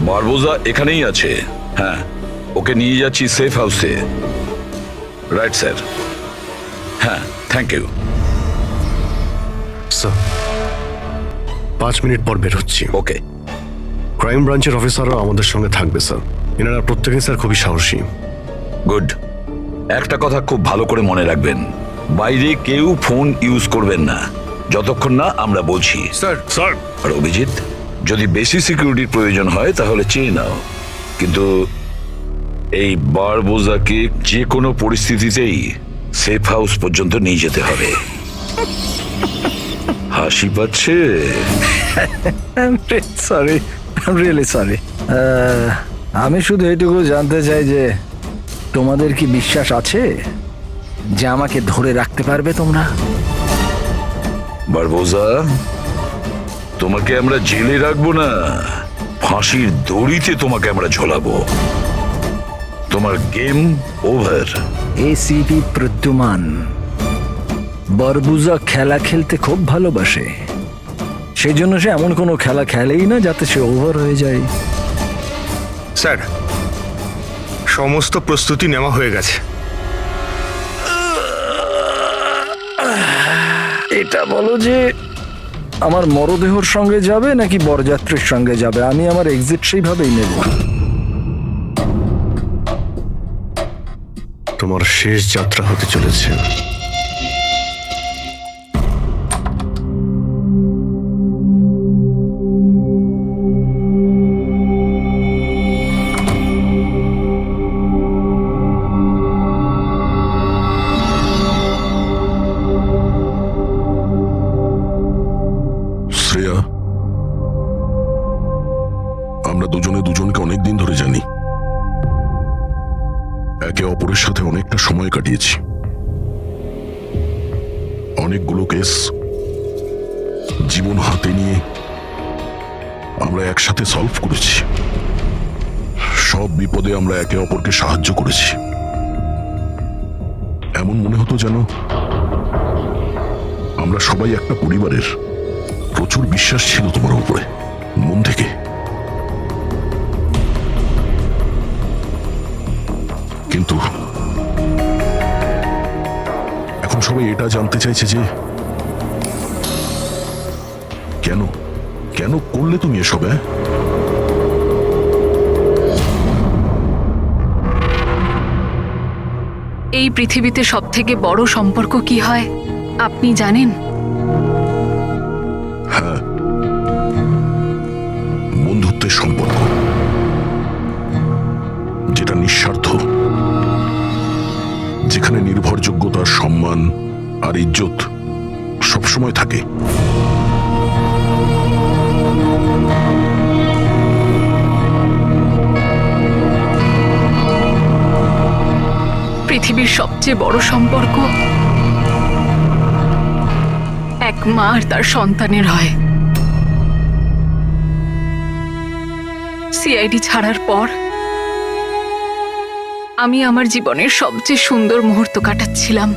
বারবোজা এখানেই আছে। হ্যাঁ, ওকে নিয়ে যাচ্ছি সেফ হাউসে। Right sir. হ্যাঁ, থ্যাংক ইউ স্যার। 5 মিনিট পর বের হচ্ছি। ওকে। ক্রাইম ব্রাঞ্চের অফিসাররাও আমাদের সঙ্গে থাকবে স্যার। এনারা প্রত্যেকেই স্যার খুবই সাহসী। গুড। একটা কথা খুব ভালো করে মনে রাখবেন, বাইরে কেউ ফোন ইউজ করবেন না যতক্ষণ না আমরা বলছি। স্যার। স্যার। আর অভিজিৎ, যদি বেশি সিকিউরিটির প্রয়োজন হয় তাহলে চেয়ে নাও, কিন্তু এই বারবোজাকে যে কোনো পরিস্থিতিতেই সেফ হাউস পর্যন্ত নিয়ে যেতে হবে। হাসি পাচ্ছে? Sorry, really sorry. আমি শুধু এইটুকু জানতে চাই যে তোমাদের কি বিশ্বাস আছে যে আমাকে ধরে রাখতে পারবে তোমরা? বারবোজা, তোমাকে আমরা জেলে রাখবো না, ফাঁসির দড়িতে তোমাকে আমরা ঝোলাবো। তোমার গেম ওভার। এসিপি প্রদ্যুমান বারবোজা খেলা খেলতে খুব ভালোবাসে, সেই জন্য সে এমন কোনো খেলা খেলেই না যাতে সে ওভার হয়ে যায়। স্যার, সমস্ত প্রস্তুতি নেওয়া হয়ে গেছে। এটা বলো যে আমার মরদেহর সঙ্গে যাবে নাকি বরযাত্রীর সঙ্গে যাবে? আমি আমার এক্সিট সেইভাবেই নেব। তোমার শেষ যাত্রা হতে চলেছে। শ্রেয়া, আমরা দুজনে দুজনকে অনেকদিন ধরে জানি, একে অপরের সাথে অনেকটা সময় কাটিয়েছি, অনেকগুলো কেস জীবন হাতে নিয়ে আমরা একসাথে সলভ করেছি। সব বিপদে আমরা একে অপরকে সাহায্য করেছি। এমন মনে হতো যেন আমরা সবাই একটা পরিবারের। প্রচুর বিশ্বাস ছিল তোমার উপরে, মন থেকে। কিন্তু এখন সবাই এটা জানতে চাইছে যে কেন কেন করলে তুমি এসব? এই পৃথিবীতে সবথেকে বড় সম্পর্ক কি হয় আপনি জানেন? হ্যাঁ, বন্ধুত্বের সম্পর্ক, যেটা নিঃস্বার্থ, যেখানে নির্ভরযোগ্যতা, সম্মান আর ইজ্জত সবসময় থাকে। পৃথিবীর সবচেয়ে বড় সম্পর্ক এক মা আর তার সন্তানের হয়। সিআইডি ছাড়ার পর আমি আমার জীবনের সবচেয়ে সুন্দর মুহূর্ত কাটাচ্ছিলাম।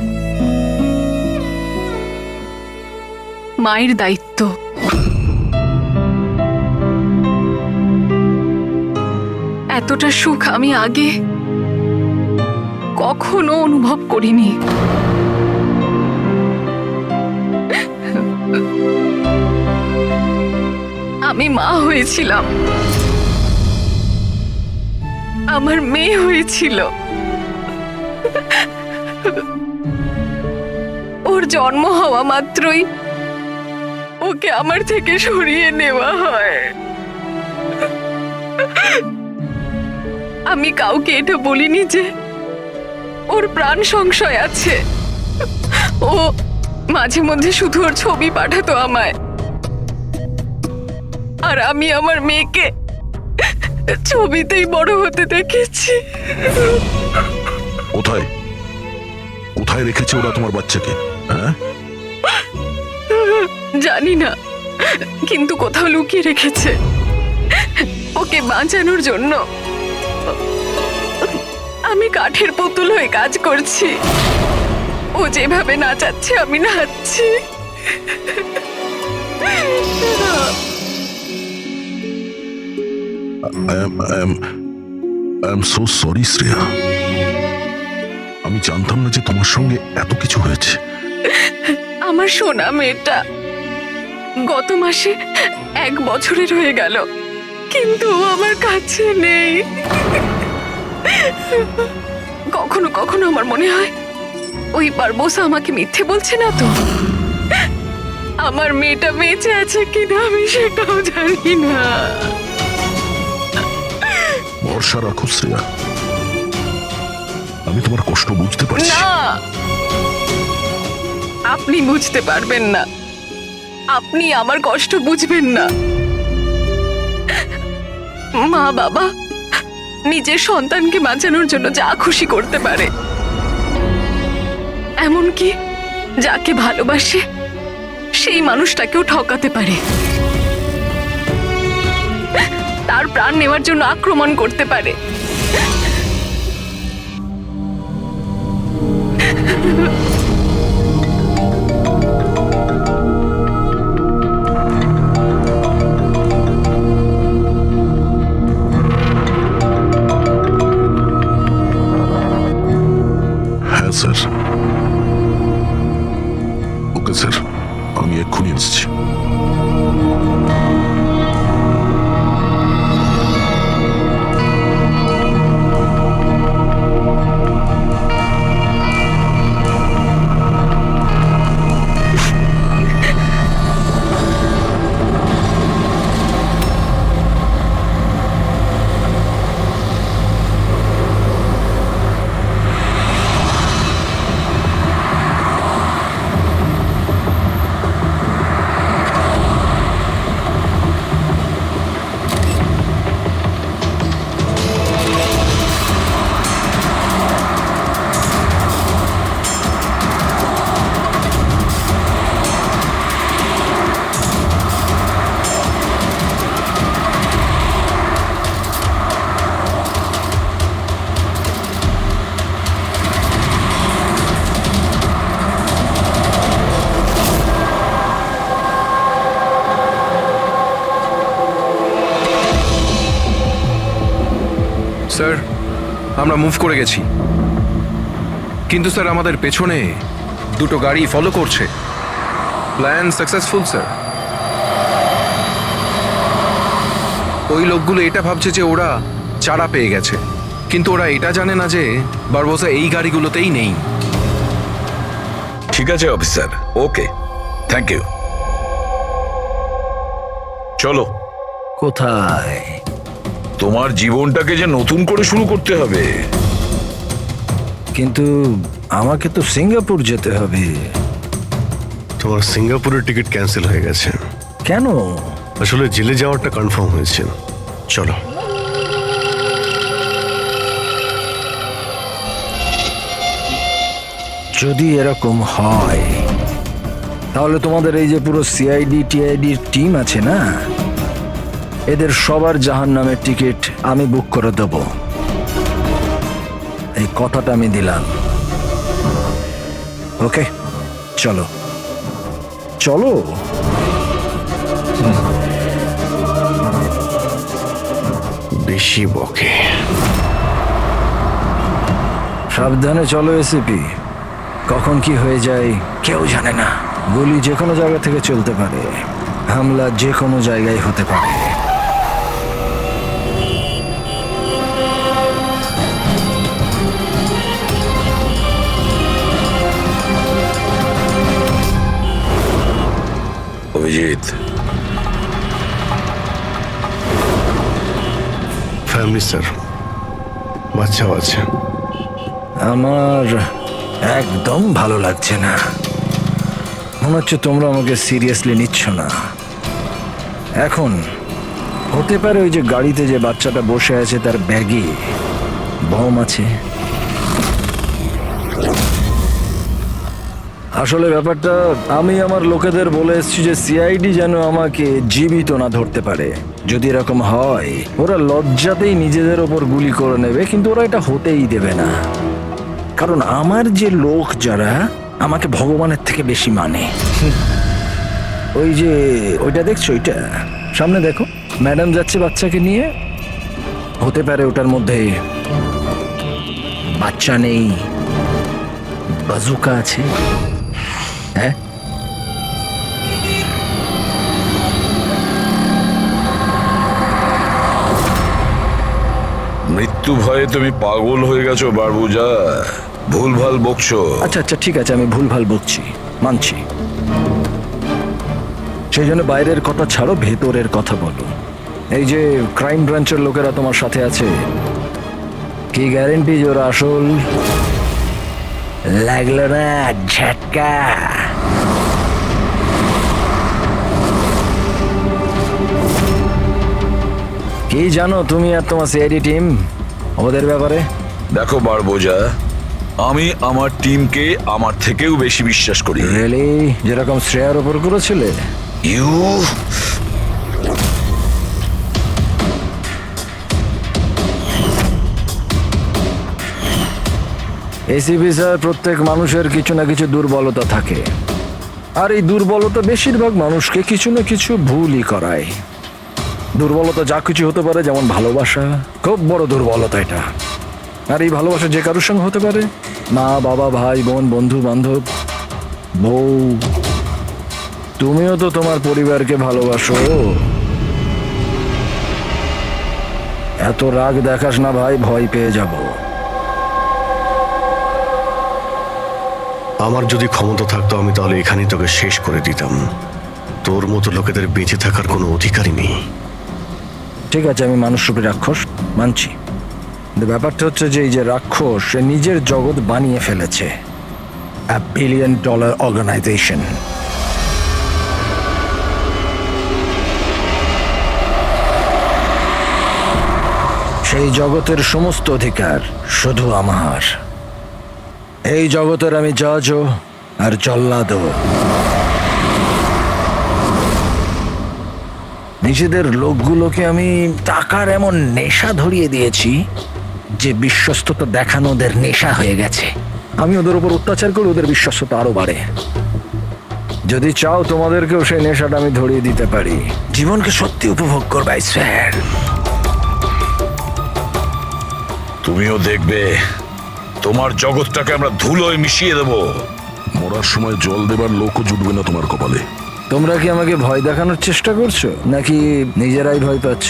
মায়ের দায়িত্ব, এতটা সুখ আমি আগে কখনো অনুভব করিনি। আমি মা হয়েছিলাম, আমার মেয়ে হয়েছিল। ওর জন্ম হওয়া মাত্রই ওকে আমার থেকে সরিয়ে নেওয়া হয়। আমি কাউকে এটা বলিনি যে ওর প্রাণ সংশয় আছে। ও মাঝে মধ্যে শুধু ওর ছবি পাঠাতো আমায়, আর আমি আমার মেয়েকে ছবিতেই বড় হতে দেখেছি। কোথায় কোথায় রেখেছে ওরা তোমার বাচ্চাকে? হ্যাঁ, জানি না, কিন্তু কোথাও লুকিয়ে রেখেছে ওকে বাঁচানোর জন্য। আমি কাঠের পুতুল হয়ে কাজ করছি, ও যেভাবে নাচাচ্ছে আমি নাচছি। I am so sorry Shreya, আমি জানতাম না যে তোমার সঙ্গে এত কিছু হয়েছে। আমার সোনা মেয়েটা গত মাসে 1 বছরের হয়ে গেল, কিন্তু ও আমার কাছে নেই। কখনো কখনো আমার মনে হয় ওই বারবোসা আমাকে মিথ্যে বলছে না তো। আমার মেয়েটা বেঁচে আছে কিনা আমি সেটাও জানি না। ভরসা রাখো শ্রেয়া, আমি তোমার কষ্ট বুঝতে পারছি। না, আপনি বুঝতে পারবেন না, আপনি আমার কষ্ট বুঝবেন না। মা বাবা নিজের সন্তানকে বাঁচানোর জন্য যা খুশি করতে পারে, এমনকি যাকে ভালোবাসে সেই মানুষটাকেও ঠকাতে পারে, তার প্রাণ নেওয়ার জন্য আক্রমণ করতে পারে। হ্যাঁ স্যার। ওকে স্যার, আমি এক্ষুনি আসছি। স্যার, আমরা মুভ করে গেছি, কিন্তু স্যার আমাদের পেছনে 2টো গাড়ি ফলো করছে। Plan successful sir. ওই লোকগুলো এটা ভাবছে যে ওরা চারা পেয়ে গেছে, কিন্তু ওরা এটা জানে না যে বারবোসা এই গাড়িগুলোতেই নেই। ঠিক আছে অফিসার, ওকে, থ্যাংক ইউ। চলো, কোথায়? তোমার জীবনটাকে যে নতুন করে শুরু করতে হবে। কিন্তু আমাকে তো সিঙ্গাপুর যেতে হবে। তোমার সিঙ্গাপুরের টিকিট ক্যান্সেল হয়ে গেছে। কেন? আসলে জেলে যাওয়াটা কনফার্ম হয়েছে। চলো। যদি এরকম হয় তাহলে তোমাদের এই যে পুরো সিআইডি টিআইডির টিম আছে না, এদের সবার জাহান্নামের টিকিট আমি বুক করে দেব। এই কথাটা আমি দিলাম। ওকে, চলো চলো। বেশি বকে। সাবধানে চলো এসিপি, কখন কি হয়ে যায় কেউ জানে না। গুলি যে কোনো জায়গা থেকে চলতে পারে, হামলা যে কোনো জায়গায় হতে পারে। অভিজিৎ, ফ্যামিলি স্যার, বাচ্চাও আছে। আমার একদম ভালো লাগছে না। মনে হচ্ছে তোমরা আমাকে সিরিয়াসলি নিচ্ছ না। এখন হতে পারে ওই যে গাড়িতে যে বাচ্চাটা বসে আছে তার ব্যাগে বম আছে। আসলে ব্যাপারটা আমি আমার লোকেদের বলে এসেছি যে সিআইডি যেন আমাকে জীবিত না ধরতে পারে। যদি এরকম হয় ওরা লজ্জাতেই নিজেদের ওপর গুলি করে নেবে, কিন্তু ওরা এটা হতেই দেবে না। কারণ আমার যে লোক যারা আমাকে ভগবানের থেকে বেশি মানে। ওই যে ওইটা দেখছো, ওইটা সামনে দেখো, ম্যাডাম যাচ্ছে বাচ্চাকে নিয়ে। হতে পারে ওটার মধ্যে বাচ্চা নেই, বাজুকা আছে। হ্যাঁ, মৃত্যু ভয়ে তুমি পাগল হয়ে গেছো বারবুজা, ভুলভাল বকছো। আচ্ছা আচ্ছা ঠিক আছে, আমি ভুলভাল বকছি, মানছি। সেই জন্য বাইরের কথা ছাড়ো, ভেতরের কথা বলো। এই যে ক্রাইম ব্রাঞ্চের লোকেরা তোমার সাথে আছে, কি গ্যারেন্টি যে ওরা আসল? লাগলো না ঝটকা? কি জানো তুমি আর তোমার সিআইডি টিম ওদের ব্যাপারে? দেখো বারবোজা, আমি আমার টিমকে আমার থেকেও বেশি বিশ্বাস করি। রিয়েলি? যেরকম শ্রেয়ার ওপর করেছিলে? ইউ এসিপি স্যার, প্রত্যেক মানুষের কিছু না কিছু দুর্বলতা থাকে, আর এই দুর্বলতা বেশিরভাগ মানুষকে কিছু না কিছু ভুলই করায়। দুর্বলতা যা কিছু হতে পারে, যেমন ভালোবাসা, খুব বড় দুর্বলতা এটা। আর এই ভালোবাসা যে কারোর সঙ্গে হতে পারে, মা বাবা, ভাই বোন, বন্ধু বান্ধব, বউ। তুমিও তো তোমার পরিবারকে ভালোবাসো। এত রাগ দেখাস না ভাই, ভয় পেয়ে যাব। আমার যদি ক্ষমতা থাকতো আমি তাহলে এখানেই তোকে শেষ করে দিতাম। তোর মতো লোকেদের বেঁচে থাকার কোনো অধিকারই নেই। ঠিক আছে, আমি মানুষ রূপে রাক্ষস মানছি। কিন্তু ব্যাপারটা হচ্ছে যে এই যে রাক্ষস, সে নিজের জগৎ বানিয়ে ফেলেছে, $1 billion অর্গানাইজেশন। সেই জগতের সমস্ত অধিকার শুধু আমার। এই জগতের আমি জজও আর জল্লাদও। নিজেদের লোকগুলোকে আমি টাকার এমন নেশা ধরিয়ে দিয়েছি যে বিশ্বস্ততা দেখানো ওদের নেশা হয়ে গেছে। আমি ওদের উপর অত্যাচার করে ওদের বিশ্বস্ততা আরো বাড়ে। যদি চাও তোমাদেরকেও সেই নেশাটা আমি ধরিয়ে দিতে পারি। জীবনকে সত্যি উপভোগ করবে স্যার। তুমিও দেখবে তোমার জগৎটাকে আমরা ধুলোয় মিশিয়ে দেবো। মরার সময় জল দেবার লোকও জুটবে না তোমার কপালে। তোমরা কি আমাকে ভয় দেখানোর চেষ্টা করছো, নাকি নিজেরাই ভয় পাচ্ছ?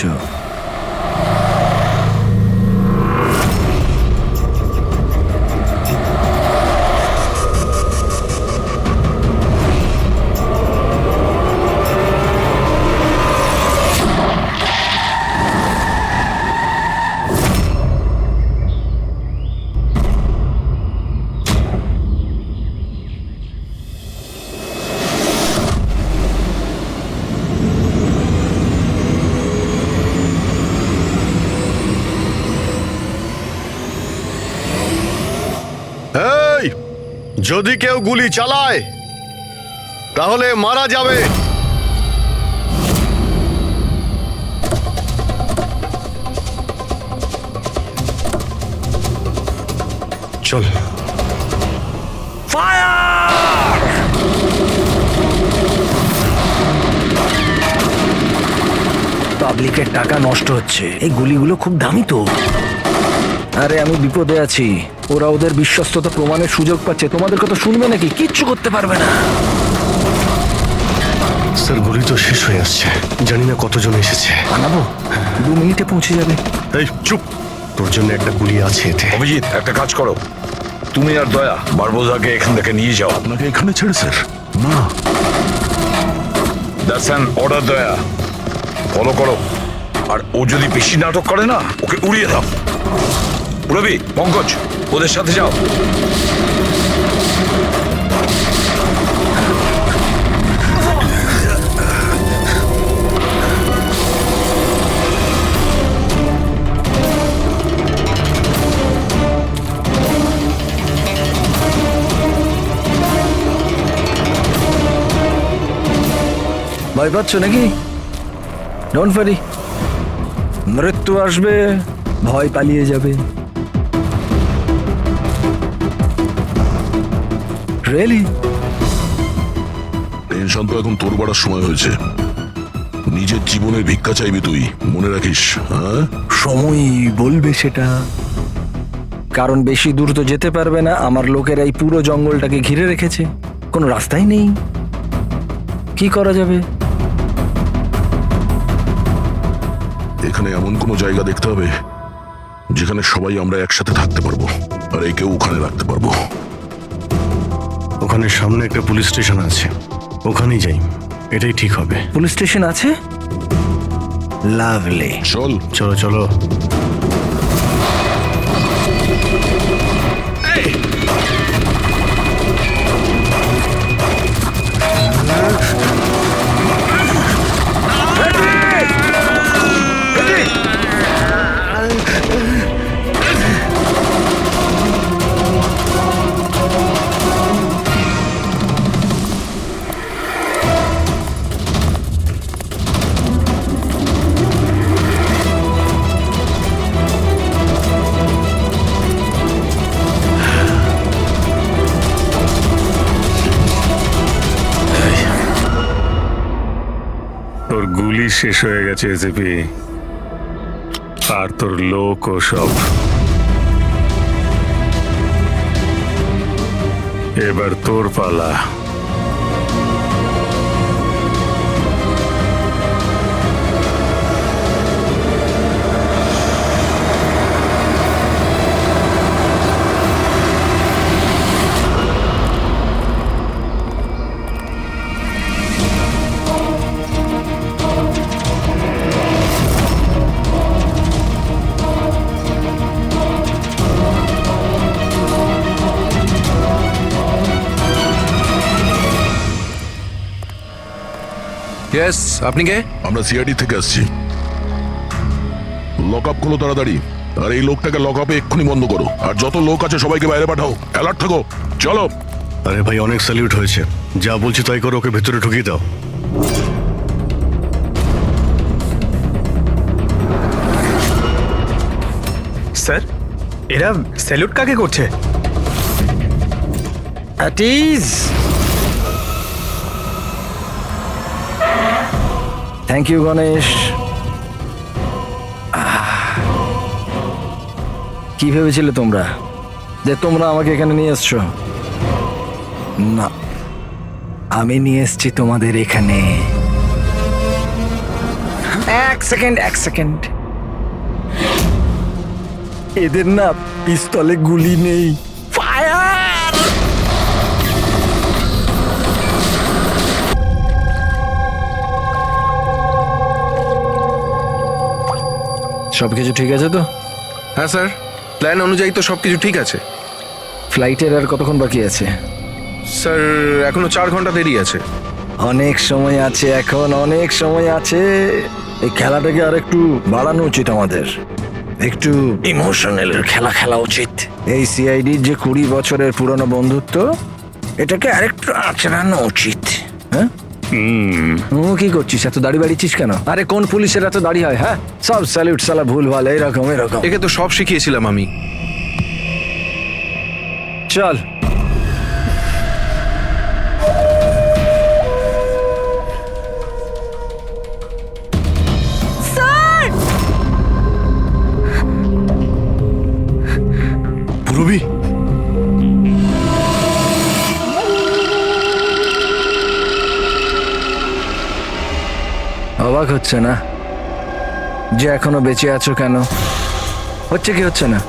এই, যদি কেউ গুলি চালায় তাহলে মারা যাবে। চল। পাবলিকের টাকা নষ্ট হচ্ছে। এই গুলিগুলো খুব দামি তো। আরে আমি বিপদে আছি, ওরা ওদের বিশ্বস্ততা প্রমাণের সুযোগ পাচ্ছে। তোমাদের কথা শুনবে নাকি? কিচ্ছু করতে পারবে না। স্যার, গুলি তো শেষ হয়ে আসছে, জানি না কতজন এসেছে। বানাবো, 2 মিনিটে পৌঁছে যাবে। এই চুপ, তোর জন্য একটা গুলি আছে এতে। অভিজিৎ, একটা কাজ করো, তুমি আর দয়া বারবোজাকে এখান থেকে নিয়ে যাও। আপনাকে এখানে ছেড়ে স্যার? না, দ্যাটস অ্যান অর্ডার দয়া। ফলো করো, আর ও যদি বেশি নাটক করে না, ওকে উড়িয়ে দাও। রবি, পঙ্কজ, ওদের সাথে যাও। ভয় পাচ্ছ নাকি? ডোন্ট ওয়ারি, মৃত্যু আসবে, ভয় পালিয়ে যাবে। রিয়েলি? টেনশন তো এখন তোর বাড়ার সময় হয়েছে। নিজের জীবনের ভিক্ষা চাইবি তুই, মনে রাখিস। হ্যাঁ, সময় বলবে সেটা। কারণ বেশি দূর তো যেতে পারবে না, আমার লোকেরা এই পুরো জঙ্গলটাকে ঘিরে রেখেছে, কোনো রাস্তাই নেই। কি করা যাবে? এখানে এমন কোনো জায়গা দেখতে হবে যেখানে সবাই আমরা একসাথে থাকতে পারবো, আর একেও ওখানে রাখতে পারবো। ওখানে সামনে একটা পুলিশ স্টেশন আছে, ওখানেই যাই, এটাই ঠিক হবে। পুলিশ স্টেশন আছে? লাভলি। চল। চলো চলো। তোর গুলি শেষ হয়ে গেছে এসিপি, আর তোর লোক ও সব। এবার তোর পালা। ইয়েস, আপনি কে? আমরা সিআইডি থেকে আসছি। লক আপ করো তাড়াতাড়ি, আর এই লোকটাকে লক আপে এক্ষুনি বন্ধ করো, আর যত লোক আছে সবাইকে বাইরে পাঠাও। অ্যালার্ট থাকো, চলো। আরে ভাই, অনেক স্যালিউট হয়েছে, যা বলছি তাই করো, ওকে ভেতরে ঢুকিয়ে দাও। স্যার, এরা স্যালুট কাকে করছে? Thank you Ganesh. কি ভেবেছিলে তোমরা যে তোমরা আমাকে এখানে নিয়ে এসছো? না, আমি নিয়ে এসছি তোমাদের এখানে। এক সেকেন্ড। এদের না পিস্তলে গুলি নেই। ফায়ার! সবকিছু ঠিক আছে তো? হ্যাঁ স্যার, প্ল্যান অনুযায়ী তো সবকিছু ঠিক আছে। ফ্লাইটের আর কতক্ষণ বাকি আছে? স্যার, এখনো 4 ঘন্টা দেরি আছে। অনেক সময় আছে, এখন অনেক সময় আছে। এই খেলাটাকে আর একটু বাড়ানো উচিত আমাদের, একটু ইমোশনাল খেলা উচিত। এই সিআইডির যে 20 বছরের পুরনো বন্ধুত্ব, এটাকে আরেকটু আচড়ানো উচিত। হ্যাঁ, কি করছিস? এত দাড়ি বাড়িছিস কেন? আরে কোন পুলিশের এত দাড়ি হয়? হ্যাঁ, সব স্যালিউট সালা ভুল ভাল, এরকম। একে তো সব শিখিয়েছিলাম আমি। চল। পুরবি, অবাক হচ্ছে না যে এখনো বেঁচে আছো? কেন হচ্ছে? কি হচ্ছে না?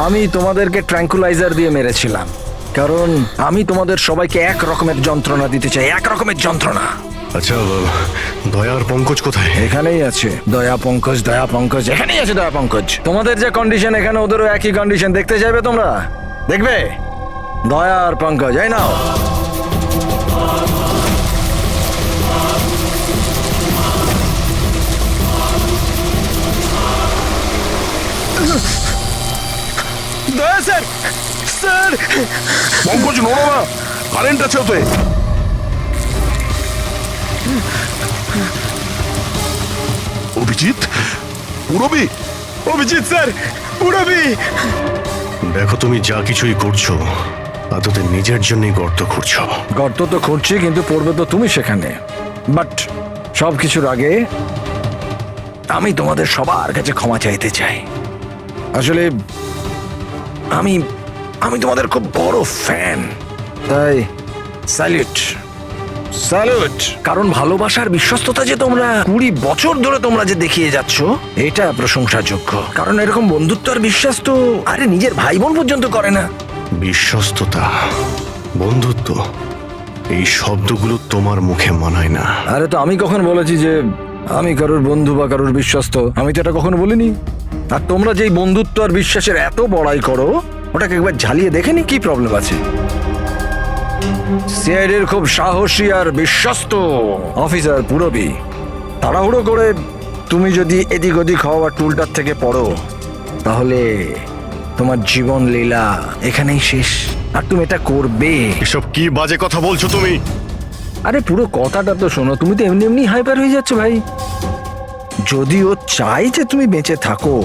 আমি তোমাদেরকে ট্র্যাঙ্কুলাইজার দিয়ে মেরেছিলাম, কারণ আমি তোমাদের সবাইকে এক রকমের যন্ত্রণা দিতে চাই, এক রকমের যন্ত্রণা। আচ্ছা, দয়া আর পঙ্কজ কোথায়? এখানেই আছে দয়া পঙ্কজ, এখানেই আছে দয়া পঙ্কজ। তোমাদের যে কন্ডিশন, এখানে ওদেরও একই কন্ডিশন। দেখতে চাইবে তোমরা? দেখবে? দয়া আর পঙ্কজ, এই নাও। দয়া স্যার, স্যার। পঙ্কজ, নড়ো না, কারেন্ট আছে ওতে। অভিজিৎ, পুরবি। অভিজিৎ স্যার, পুরবি। দেখো, তুমি যা কিছুই করছো আদতে নিজের জন্যই গর্ত খুঁড়ছো। গর্ত তো খুঁড়ছি, কিন্তু পড়বে তো তুমি সেখানে। বাট সবকিছুর আগে আমি তোমাদের সবার কাছে ক্ষমা চাইতে চাই। আসলে আমি আমি তোমাদের খুব বড় ফ্যান, তাই স্যালুট স্যালুট। কারণ ভালোবাসার বিশ্বস্ততা যে তোমরা 20 বছর ধরে তোমরা যে দেখিয়ে যাচ্ছ, এটা প্রশংসাযোগ্য। কারণ এরকম বন্ধুত্ব আর বিশ্বাস তো আরে নিজের ভাই বোন পর্যন্ত করে না। বিশ্বস্ততা, বন্ধুত্ব, এই শব্দগুলো তোমার মুখে মানায় না। আরে তো আমি কখন বলেছি যে আমি কারোর বন্ধু বা কারোর বিশ্বস্ত? আমি তো এটা কখনো বলিনি। আর তোমরা যেই বন্ধুত্ব আর বিশ্বাসের এত বড়াই করো, ওটাকে একবার ঝালিয়ে দেখেনি কি প্রবলেম আছে? সিআইডির খুব সাহসী আর বিশ্বস্ত অফিসার পুরবী, তাড়াহুড়ো করে তুমি যদি এদিক ওদিক হওয়া টুলটার থেকে পড়ো, তাহলে তোমার জীবন লীলা এখানেই শেষ। আর তুমি এটা করবে। এসব কি বাজে কথা বলছো তুমি? আরে পুরো কথাটা তো শোনো। তুমি তো এমনি এমনি হাইপার হয়ে যাচ্ছ ভাই। যদি ও চাই যে তুমি বেঁচে থাকো,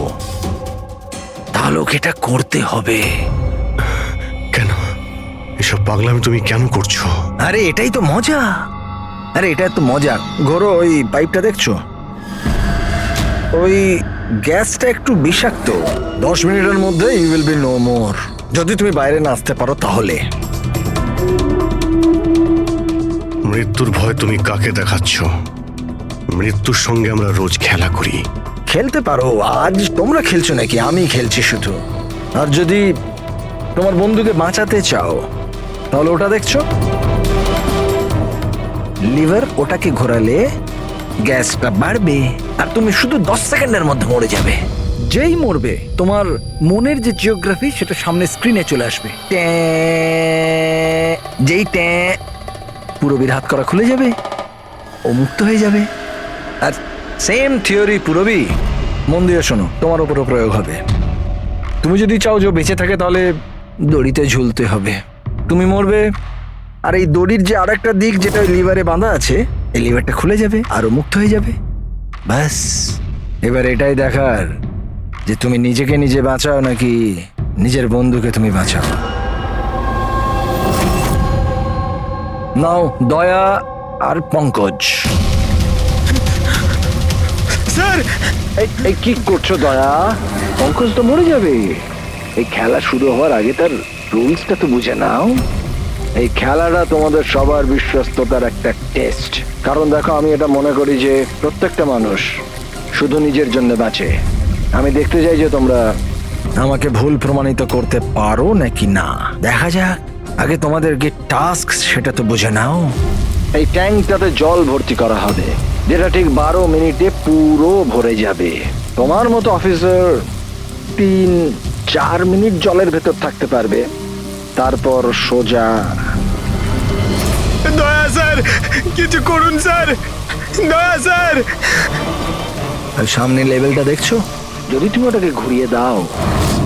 তাহলে ওকে এটা করতে হবে। কেন এসব পাগলামি তুমি কেন করছো? আরে এটাই তো মজা। আরে এটা তো মজা। ঘোরো, ওই পাইপটা দেখছো? ওই গ্যাসটা একটু বিষাক্ত। 10 মিনিটের মধ্যে you will be no more. যদি তুমি বাইরে না আসতে পারো তাহলে। মৃত্যুর ভয় তুমি কাকে দেখাচ্ছ? মৃত্যুর সঙ্গে আমরা রোজ খেলা করি। খেলতে পারো। আজ তোমরা খেলছো নাকি? আমি খেলছি শুধু। আর যদি তোমার বন্ধুকে বাঁচাতে চাও, তাহলে ওটা দেখছো লিভার, ওটাকে ঘোরালে গ্যাসটা বাড়বে আর তুমি শুধু 10 সেকেন্ডের মধ্যে মরে যাবে। যেই মরবে, তোমার মনের যে জিওগ্রাফি সেটা সামনে স্ক্রিনে চলে আসবে। যেই পুরবীর হাত করা খুলে যাবে, ও মুক্ত হয়ে যাবে। আর সেম থিওরি পুরবী, মন দিয়ে শোনো, তোমার উপরও প্রয়োগ হবে। তুমি যদি চাও যে ও বেঁচে থাকে, তাহলে দড়িতে ঝুলতে হবে। তুমি মরবে, আর এই দড়ির যে আরেকটা দিক যেটা ওই লিভারে বাঁধা আছে, এই লিভারটা খুলে যাবে আর ও মুক্ত হয়ে যাবে। ব্যাস, এবার এটাই দেখার যে তুমি নিজেকে নিজে বাঁচাও নাকি নিজের বন্ধুকে তুমি বাঁচাও। নাও দয়া আর পঙ্কজ। স্যার, এই কি করছো দয়া? পঙ্কজ তো মরে যাবে। এই খেলা শুরু হওয়ার আগে তার রুলসটা তো বুঝে নাও। এই খেলাটা তোমাদের সবার বিশ্বস্ততার একটা টেস্ট। কারণ দেখো, আমি এটা মনে করি যে প্রত্যেকটা মানুষ শুধু নিজের জন্য বাঁচে। আমি দেখতে চাই যে তোমরা আমাকে ভুল প্রমাণিত করতে পারো নাকি না। দেখা যাক। আগে তোমাদেরকে টাস্ক সেটা তো বুঝে নাও। এই ট্যাঙ্কটাতে জল ভর্তি করা হবে, যেটা ঠিক 12 মিনিটে পুরো ভরে যাবে। তোমার মতো অফিসার 3-4 মিনিট জলের ভেতর থাকতে পারবে, তারপর সোজা। দয়া স্যার, কিছু করুন স্যার, দয়া স্যার। আর সামনে লেভেলটা দেখছো? যদি তুমি ওটাকে ঘুরিয়ে দাও,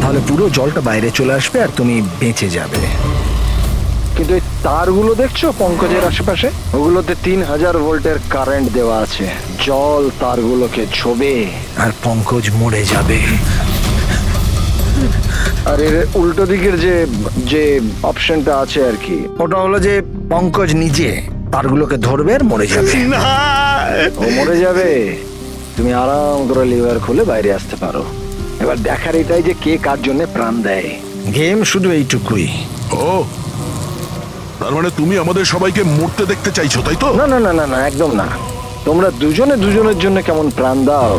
তাহলে পুরো জলটা বাইরে চলে আসবে আর তুমি বেঁচে যাবে। কিন্তু এই তারগুলো দেখছো পঙ্কজের আশেপাশে? ওগুলোতে 3000 ভোল্টের কারেন্ট দেওয়া আছে। জল তারগুলোকে ছোবে আর পঙ্কজ মরে যাবে। আর এর উল্টো দিকের যে যে অপশনটা আছে আর কি, ওটা হলো যে পঙ্কজ নিজে তারগুলোকে ধরবে আর মরে যাবে। ও মরে যাবে, তুমি আরাম করে লিভার খুলে বাইরে আসতে পারো। এবার দেখার এটাই যে কে কার জন্য প্রাণ দেয়। গেম শুধু এইটুকুই। ও, তার মানে তুমি আমাদের সবাইকে মরতে দেখতে চাইছো, তাই তো? না না না না না, একদম না। তোমরা দুজনে দুজনের জন্য কেমন প্রাণ দাও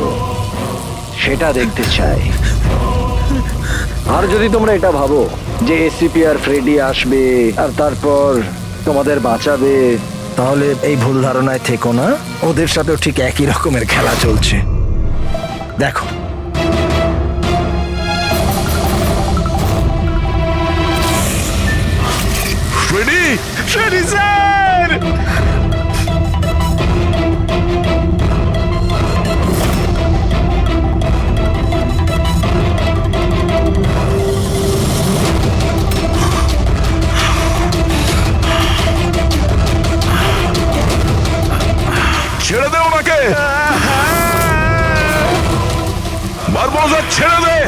সেটা দেখতে চাই। আর যদি তোমরা এটা ভাবো যে এসিপি আর ফ্রেডি আসবে আর তারপর তোমাদের বাঁচাবে, তাহলে এই ভুল ধারণায় থেকো না। ওদের সাথেও ঠিক একই রকমের খেলা চলছে। দেখো, ফ্রেডি, ফ্রেডি স্যার! ছেড়ে দে ওনাকে। বারবোজা, ছেড়ে দে।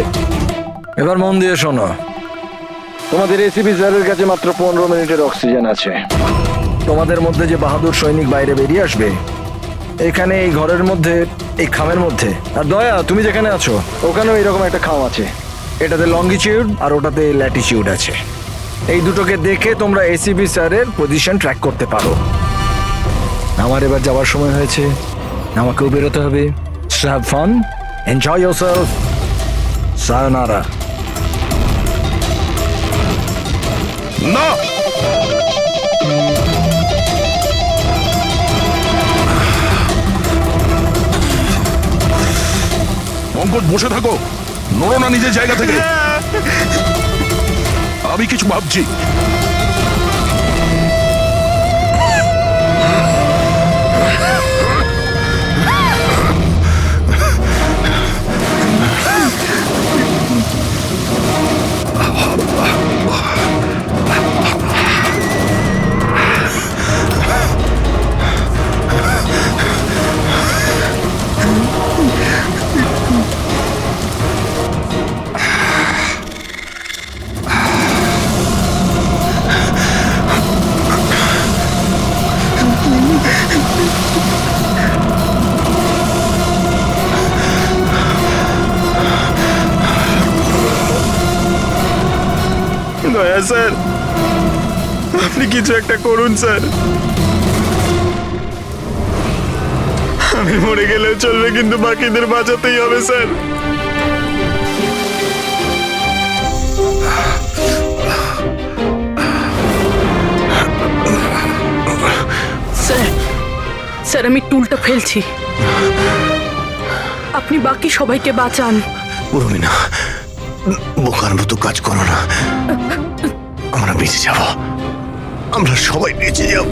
এবার মন দিয়ে শোনো। তোমাদের এসিপি স্যারের কাছে মাত্র 15 মিনিটের অক্সিজেন আছে। তোমাদের মধ্যে যে বাহাদুর সৈনিক বাইরে বেরিয়ে আসবে, এখানে এই ঘরের মধ্যে, এই খামের মধ্যে। আর দয়া, তুমি যেখানে আছো ওখানেও এরকম একটা খাম আছে। এটাতে লঙ্গিটিউড আর ওটাতে ল্যাটিটিউড আছে। এই দুটোকে দেখে তোমরা এসিপি স্যারের পজিশন ট্র্যাক করতে পারো। আমার এবার যাওয়ার সময় হয়েছে, আমাকেও বেরোতে হবে। Have fun, enjoy yourself, সায়োনারা। না, পঙ্কজ বসে থাকো, নড়ো না নিজের জায়গা থেকে। আমি কিছু ভাবছি। দয়া স্যার, আপনি কিছু একটা করুন স্যার। আমি মরে গেলেও চলবে, কিন্তু বাকিদের বাঁচাতেই হবে স্যার। স্যার, স্যার আমি টুলটা ফেলছি, আপনি বাকি সবাইকে বাঁচান। উর্মিনা, বোকার মতো কাজ করো না। আমরা বেঁচে যাব, আমরা সবাই বেঁচে যাব।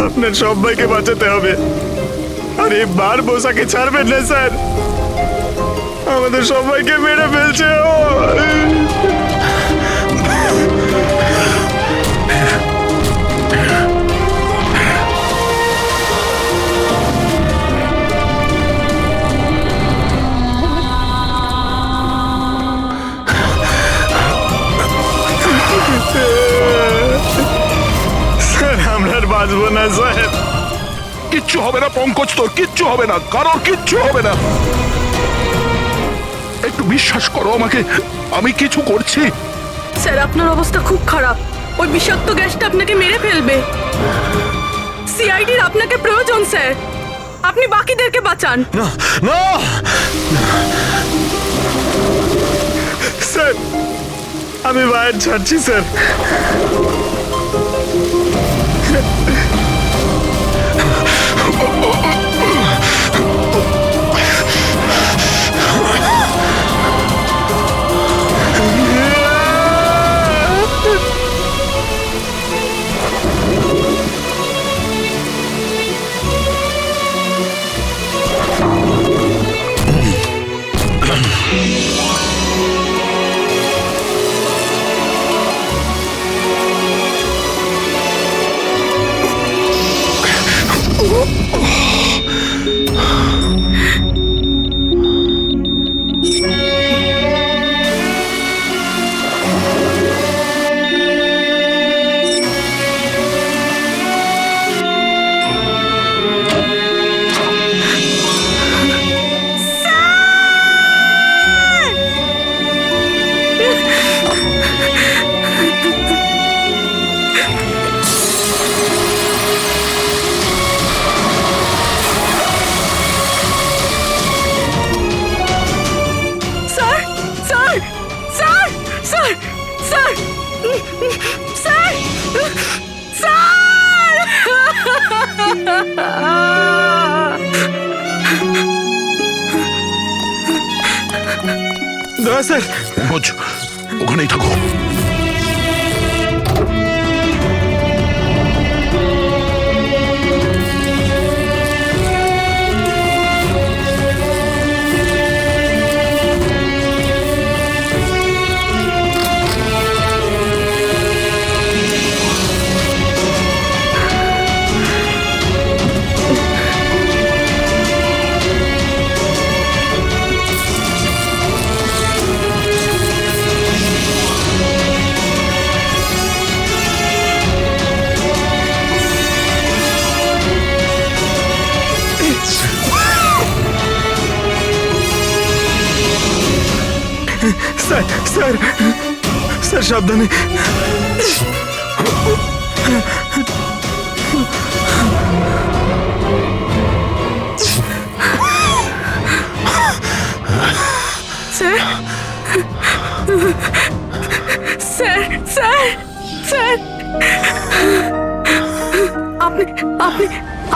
আপনার সবাইকে বাঁচাতে হবে। আর এই বার বোসাকে ছাড়বেন না স্যার, আমাদের সবাইকে মেরে ফেলছে ও। স্যার আমরা আর বাঁচবো না স্যার। কিচ্ছু হবে না পঙ্কজ, তোর কিচ্ছু হবে না, কারোর কিচ্ছু হবে না। একটু বিশ্বাস করো আমাকে, আমি কিছু করছি। স্যার আপনার অবস্থা খুব খারাপ, ওই বিষাক্ত গ্যাসটা আপনাকে মেরে ফেলবে। সিআইডির আপনাকে প্রয়োজন স্যার, আপনি বাকিদেরকে বাঁচান। না না স্যার, আমি বাইরে ছাড়ছি স্যার। দয়া স্যার, পঙ্কজ ওখানেই থাকো। স্যার স্যার স্যার সাবধানে। স্যার স্যার স্যার স্যার আপনি আপনি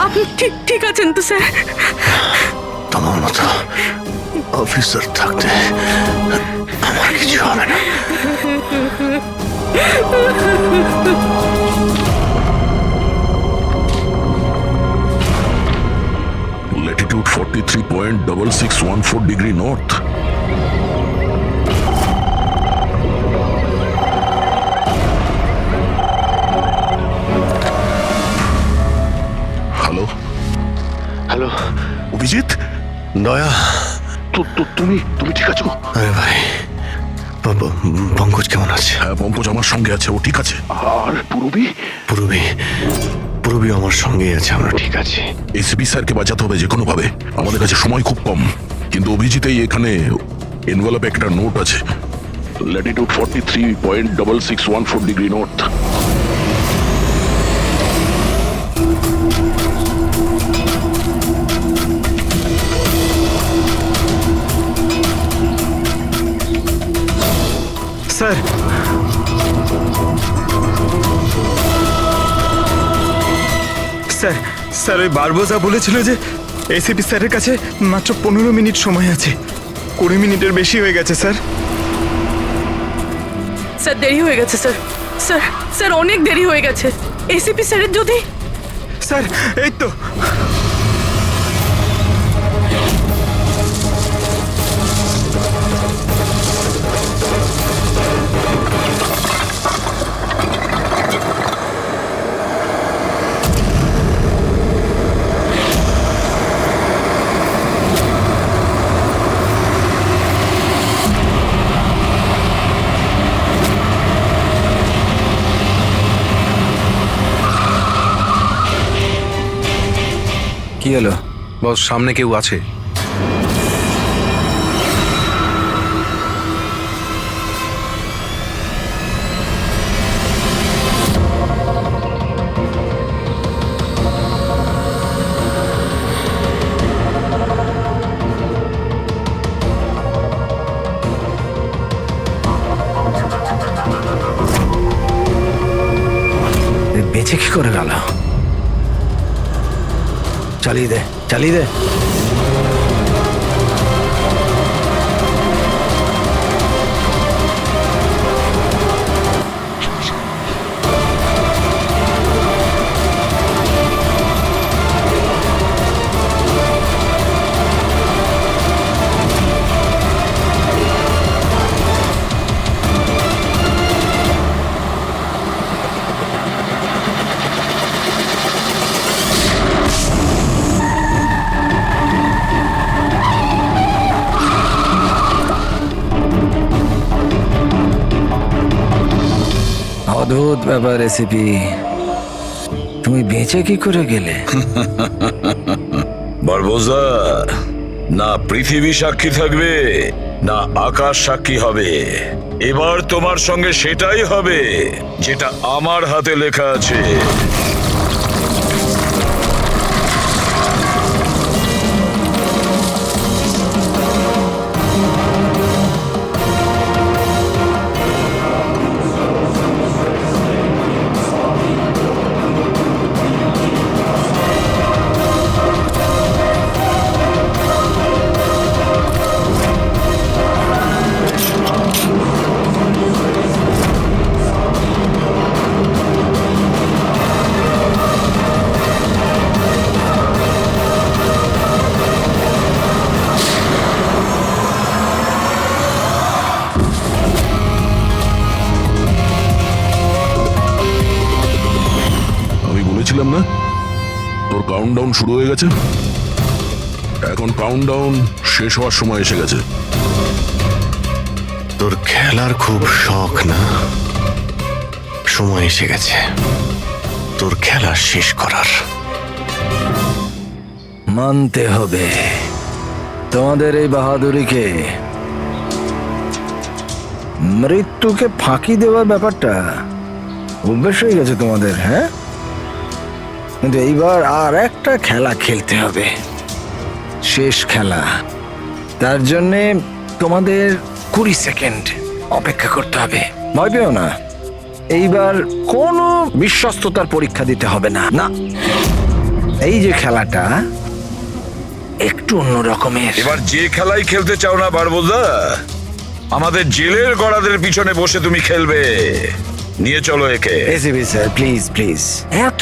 আপনি ঠিক ঠিক আছেন তো স্যার? তোমার মতো অফিসার থাকতে আমার কিছু হবে না। Latitude 43.6614 degree north. Hello hello Abhijit, দয়া। তুমি তুমি ঠিক আছো? আরে ভাই, পঙ্কজ কেমন আছে? হ্যাঁ, পঙ্কজ আমার সঙ্গে আছে, ও ঠিক আছে। আর পূরবী? পূর্বী পূর্বী আমার সঙ্গেই আছে, আমরা ঠিক আছি। এসপি স্যারকে বাঁচাতে হবে যে কোনো ভাবে। আমাদের কাছে সময় খুব কম, কিন্তু অভিজিতেই এখানে এনভেলপে একটা নোট আছে, Latitude 43.6614 degree north. Sir sir sir ওই বারবোজা বলেছিল যে এসিপি স্যারের কাছে মাত্র 15 মিনিট সময় আছে। 20 মিনিটের বেশি হয়ে গেছে স্যার। স্যার দেরি হয়ে গেছে স্যার। স্যার স্যার অনেক দেরি হয়ে গেছে। এসিপি স্যারের যদি স্যার এই তো কি হলো? বস, সামনে কেউ আছে। বেঁচে কি করে গেল? চালিয়ে দে, চালিয়ে দে। অদ্ভুত ব্যাপার রেসিপি, তুমি বেঁচে কি করে গেলে? বারবোজা, না পৃথিবী সাক্ষী থাকবে না আকাশ সাক্ষী হবে। এবার তোমার সঙ্গে সেটাই হবে যেটা আমার হাতে লেখা আছে। বলেছিলাম না তোর কাউন্টডাউন শুরু হয়ে গেছে। এখন কাউন্টডাউন শেষ হওয়ার সময় এসে গেছে। তোর খেলার খুব শখ না? সময় এসে গেছে তোর খেলা শেষ করার। মানতে হবে তোমাদের এই বাহাদুরিকে। মৃত্যুকে ফাঁকি দেওয়ার ব্যাপারটা অভ্যেস হয়ে গেছে তোমাদের, হ্যাঁ? কিন্তু এইবার আর একটা খেলা খেলতে হবে, শেষ খেলা। তার জন্যে তোমাদের 20 সেকেন্ড অপেক্ষা করতে হবে। ভয় পেও না, এইবার কোনো বিশ্বস্ততার পরীক্ষা দিতে হবে না। না, এই যে খেলাটা একটু অন্য রকমের। এবার যে খেলাই খেলতে চাও না বারবোজা, আমাদের জেলের গড়াদের পিছনে বসে তুমি খেলবে। নিয়ে চলো একে। এসিবি স্যার, প্লিজ প্লিজ, এত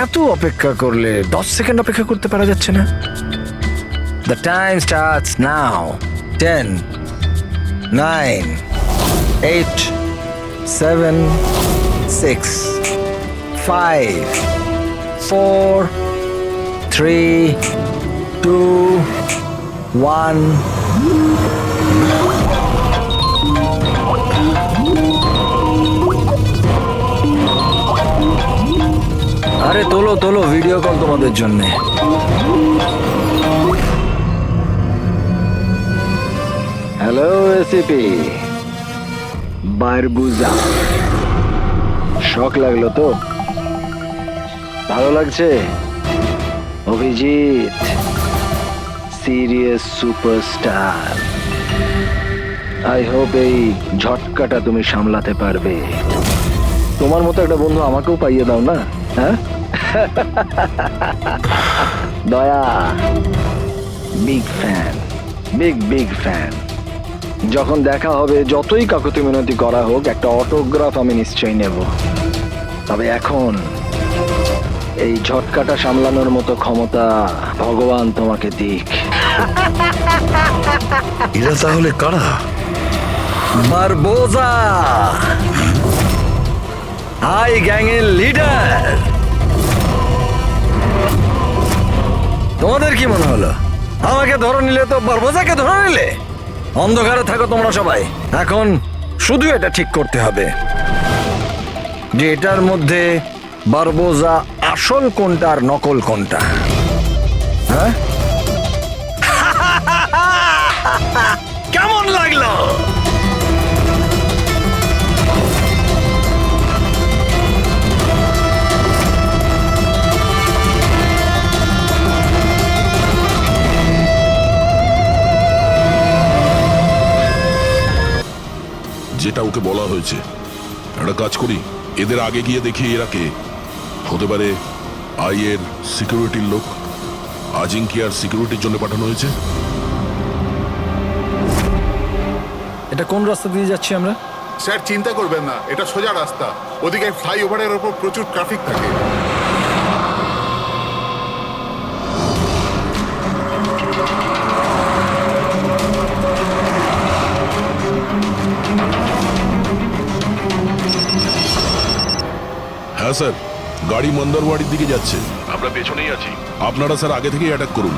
এত অপেক্ষা করলে 10 সেকেন্ড অপেক্ষা করতে পারা যাচ্ছে না? The time starts now. 10, 9, 8, 7, 6, 5, 4, 3, 2, 1. আরে তোলো তোলো, ভিডিও কল তোমাদের জন্য। হ্যালো এসিপি বারবুজা, শখ লাগলো তো? ভালো লাগছে? Abhijit serious superstar, I hope এই ঝটকাটা তুমি সামলাতে পারবে। তোমার মতো একটা বন্ধু আমাকেও পাইয়ে দাও না, হ্যাঁ? দয়া বিগ ফ্যান, বিগ ফ্যান। যখন দেখা হবে, যতই কাকুতি মিনতি করা হোক, একটা অটোগ্রাফ আমি নিশ্চয়ই নেব। তবে এখন এই ঝটকাটা সামলানোর মতো ক্ষমতা ভগবান তোমাকে দিক। এরা তাহলে কারা? বারবোজা, হাই গ্যাং এর লিডার। তোমাদের কি মনে হলো আমাকে ধরে নিলে তো বারবোজাকে ধরে নিলে? অন্ধকারে থাকো তোমরা সবাই। এখন শুধু এটা ঠিক করতে হবে যে এটার মধ্যে বারবোজা আসল কোনটা আর নকল কোনটা। হ্যাঁ, কেমন লাগলো? যেটা ওকে বলা হয়েছে, একটা কাজ করি, এদের আগে গিয়ে দেখি এরা কে। হতে পারে আইয়ের সিকিউরিটির লোক, আজিঙ্কিয়ার সিকিউরিটির জন্য পাঠানো হয়েছে। এটা কোন রাস্তা দিয়ে যাচ্ছি আমরা? স্যার চিন্তা করবেন না, এটা সোজা রাস্তা। ওদিকে ফ্লাইওভারের ওপর প্রচুর ট্রাফিক থাকে। হ্যাঁ স্যার, গাড়ি মন্দারওয়াড়ির দিকে যাচ্ছে। আমরা পেছনেই আছি। আপনারা স্যার আগে থেকেই অ্যাটাক করুন।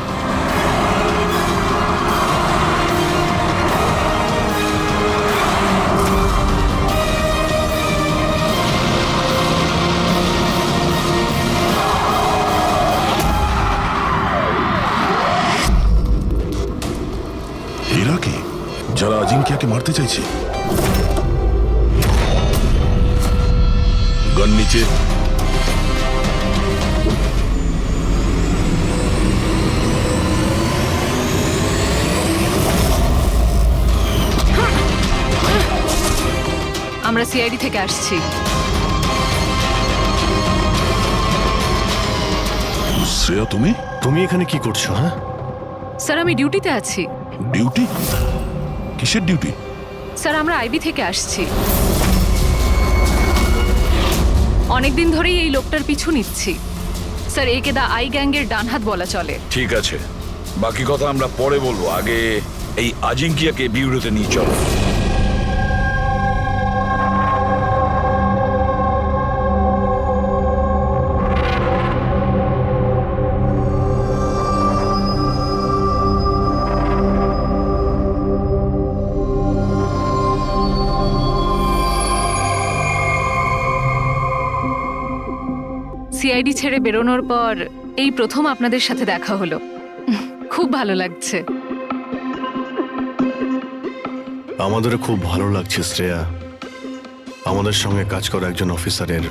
এরা কি, যারা আজিঙ্কিয়াকে মারতে চাইছে? গান নিচে। আমরা সিআইডি থেকে আসছি। শ্রেয়া, তুমি তুমি এখানে কি করছো? হ্যাঁ, স্যার আমি ডিউটিতে আছি। ডিউটি? কিসের ডিউটি? স্যার আমরা আইবি থেকে আসছি। অনেকদিন ধরেই এই লোকটার পিছু নিচ্ছি। স্যার একে দা আই গ্যাংয়ের ডান হাত বলা চলে। ঠিক আছে, বাকি কথা আমরা পরে বলবো। আগে এই আজিঙ্কিয়াকে বিউরোতে নিয়ে চলো। সিআইডি ছেড়ে বেরোনোর পর এই প্রথম আপনাদের সাথে দেখা হলো। খুব ভালো লাগছে। আমাদেরও খুব ভালো লাগছে শ্রেয়া, আমাদের সঙ্গে কাজ করা একজন অফিসারের